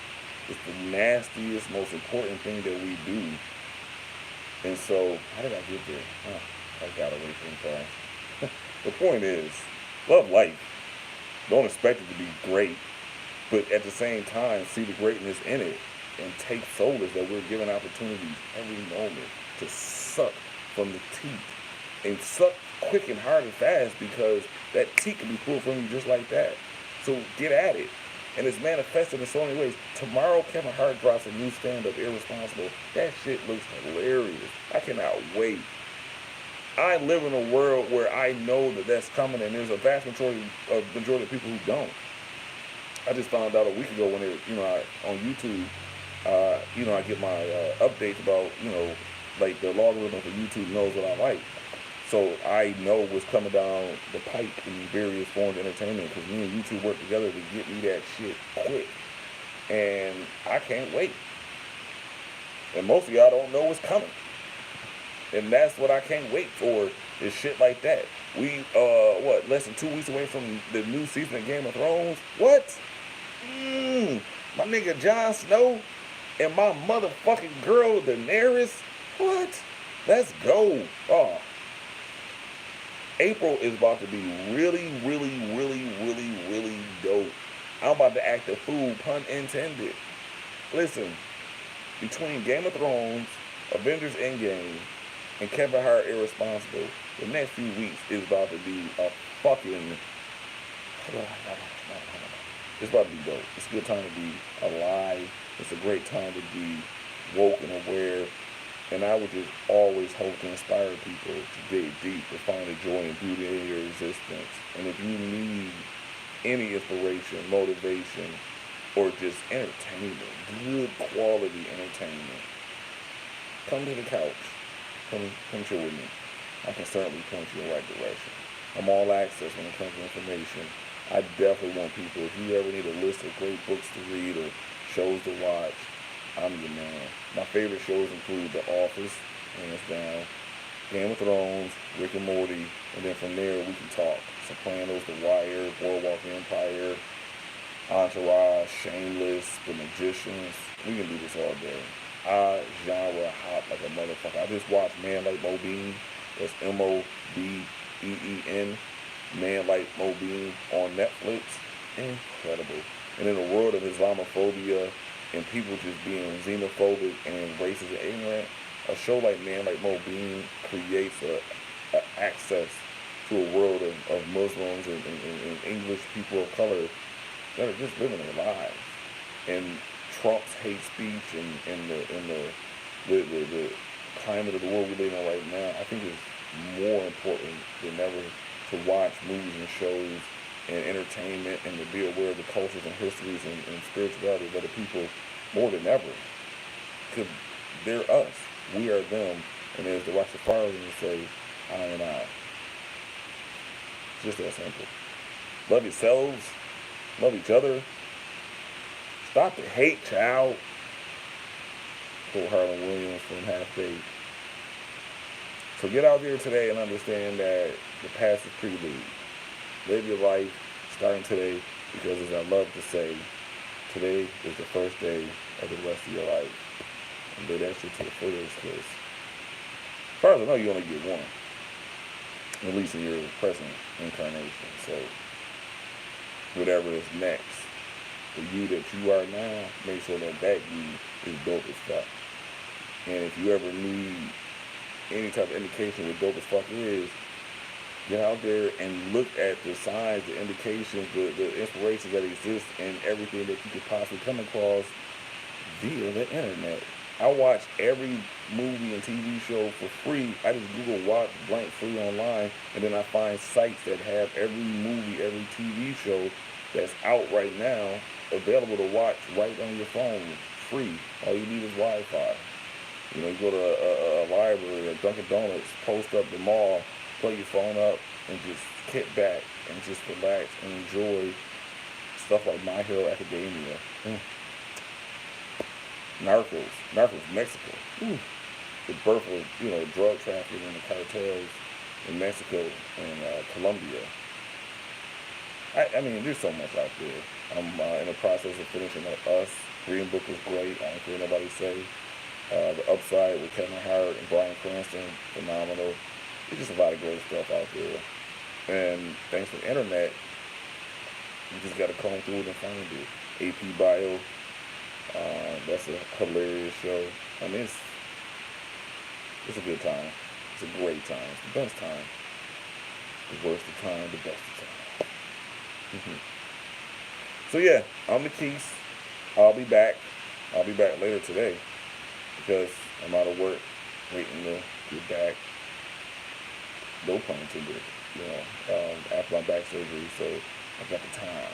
It's the nastiest, most important thing that we do. And so, how did I get there? I got away from fast. The point is, love life. Don't expect it to be great. But at the same time, see the greatness in it. And take solace that we're given opportunities every moment to suck from the teeth. And suck quick and hard and fast, because that teeth can be pulled from you just like that. So get at it. And it's manifested in so many ways. Tomorrow, Kevin Hart drops a new stand-up, Irresponsible. That shit looks hilarious. I cannot wait. I live in a world where I know that that's coming, and there's a vast majority of people who don't. I just found out a week ago when on YouTube, I get my updates about, like the logarithm for YouTube knows what I like. So I know what's coming down the pipe in various forms of entertainment, because me and YouTube work together to get me that shit quick. And I can't wait. And most of y'all don't know what's coming. And that's what I can't wait for, is shit like that. We, less than 2 weeks away from the new season of Game of Thrones? What? My nigga Jon Snow and my motherfucking girl Daenerys? What? Let's go. Oh. April is about to be really, really, really, really, really dope. I'm about to act a fool, pun intended. Listen, between Game of Thrones, Avengers Endgame, and Kevin Hart Irresponsible, the next few weeks is about to be a fucking... It's about to be dope. It's a good time to be alive. It's a great time to be woke and aware. And I would just always hope to inspire people to dig deep, to find the joy and beauty in your existence. And if you need any inspiration, motivation, or just entertainment, good quality entertainment, come to the couch. Come chill with me. I can certainly point you in the right direction. I'm all access when it comes to information. I definitely want people, if you ever need a list of great books to read or shows to watch, I'm your man. My favorite shows include The Office, hands down, Game of Thrones, Rick and Morty, and then from there we can talk. Sopranos, The Wire, Boardwalk Empire, Entourage, Shameless, The Magicians. We can do this all day. I genre hop like a motherfucker. I just watched Man Like Mobeen. That's Mobeen, Man Like Mobeen on Netflix. Incredible. And in a world of Islamophobia and people just being xenophobic and racist and ignorant, a show like Man Like Mobeen creates a access to a world of Muslims and English people of color that are just living their lives. And Trump's hate speech and the climate of the world we live in right now, I think is more important than ever to watch movies and shows and entertainment and to be aware of the cultures and histories and spirituality of other people more than ever. Because they're us. We are them. And there's the Rastafarians and say, I and I. It's just that simple. Love yourselves. Love each other. Stop the hate, child. Quote Harlan Williams from Half Baked. So get out there today and understand that the past is prelude. Live your life starting today, because as I love to say, today is the first day of the rest of your life. And do that shit to the fullest, because as far as I know, you only get one. At least in your present incarnation. So whatever is next, the you that you are now, make sure that you is dope as fuck. And if you ever need any type of indication what dope as fuck is, get out there and look at the signs, the indications, the inspirations that exist in everything that you could possibly come across via the internet. I watch every movie and TV show for free. I just Google watch blank free online, and then I find sites that have every movie, every TV show that's out right now available to watch right on your phone, free. All you need is Wi-Fi. You know, you go to a library, a Dunkin' Donuts, post up the mall, plug your phone up, and just kick back and just relax and enjoy stuff like My Hero Academia. Narcos, Mexico. The birth of, drug trafficking and the cartels in Mexico and Colombia. I mean, there's so much out there. I'm in the process of finishing up Us. Green Book was great. I don't care what nobody say. The Upside with Kevin Hart and Bryan Cranston, phenomenal. There's just a lot of great stuff out there. And thanks to the internet, you just got to comb through it and find it. AP Bio, that's a hilarious show. I mean, it's a good time. It's a great time. It's the best time. The worst of time, the best of time. So yeah, I'm the Quis. I'll be back. I'll be back later today because I'm out of work, waiting to get back. No pun intended, after my back surgery, so I got the time.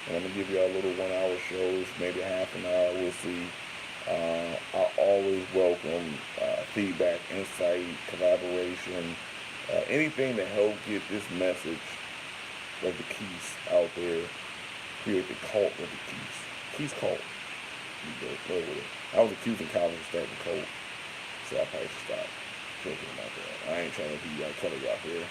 And I'm going to give y'all little 1 hour shows, maybe half an hour, we'll see. I always welcome feedback, insight, collaboration, anything to help get this message of the Quis out there, create the cult of the Quis. Quis cult. I was accused in college of starting a cult, so I probably should stop joking about that. I ain't trying to be Kelly out here.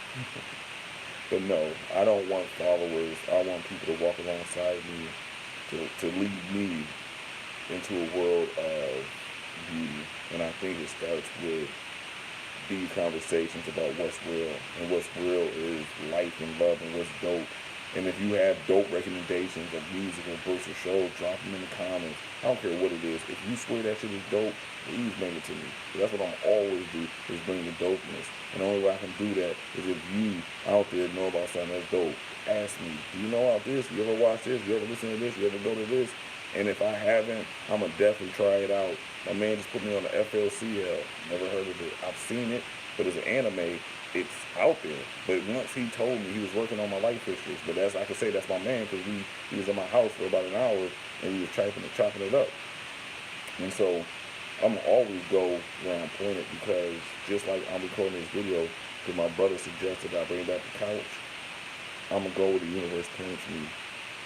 But no, I don't want followers. I want people to walk alongside me to lead me into a world of beauty. And I think it starts with these conversations about what's real. And what's real is life and love and what's dope. And if you have dope recommendations of music or books or shows, drop them in the comments. I don't care what it is. If you swear that shit is dope, please bring it to me. That's what I'm always do, is bring the dopeness. And the only way I can do that is if you out there know about something that's dope. Ask me, do you know about this? You ever watch this? You ever listen to this? You ever go to this? And if I haven't, I'm going to definitely try it out. My man just put me on the FLCL. Never heard of it. I've seen it, but as an anime, it's out there. But once he told me he was working on my life histories, but that's, I can say that's my man, because he was in my house for about an hour and he was chopping it up. And so I'm gonna always go where I'm pointed, because just like I'm recording this video because my brother suggested I bring back the couch, I'm gonna go where the universe points me,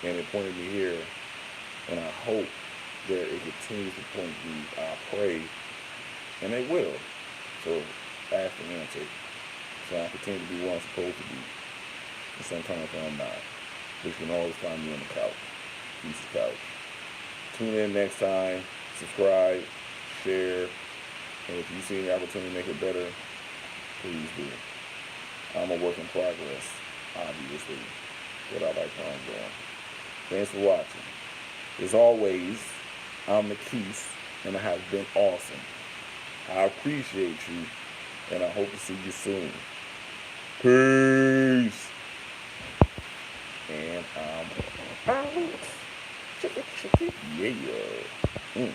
and it pointed me here, and I hope that it continues to point me. I pray, and it will. So ask and answer. So I continue to be where I'm supposed to be. And sometimes when I'm not. But you can always find me on the couch. Quis Qouch. Tune in next time. Subscribe. Share. And if you see any opportunity to make it better, please do. I'm a work in progress, obviously. But I like how I'm going. Thanks for watching. As always, I'm the Quis, and I have been awesome. I appreciate you, and I hope to see you soon. Peace. And I'm out. Check it. Yeah.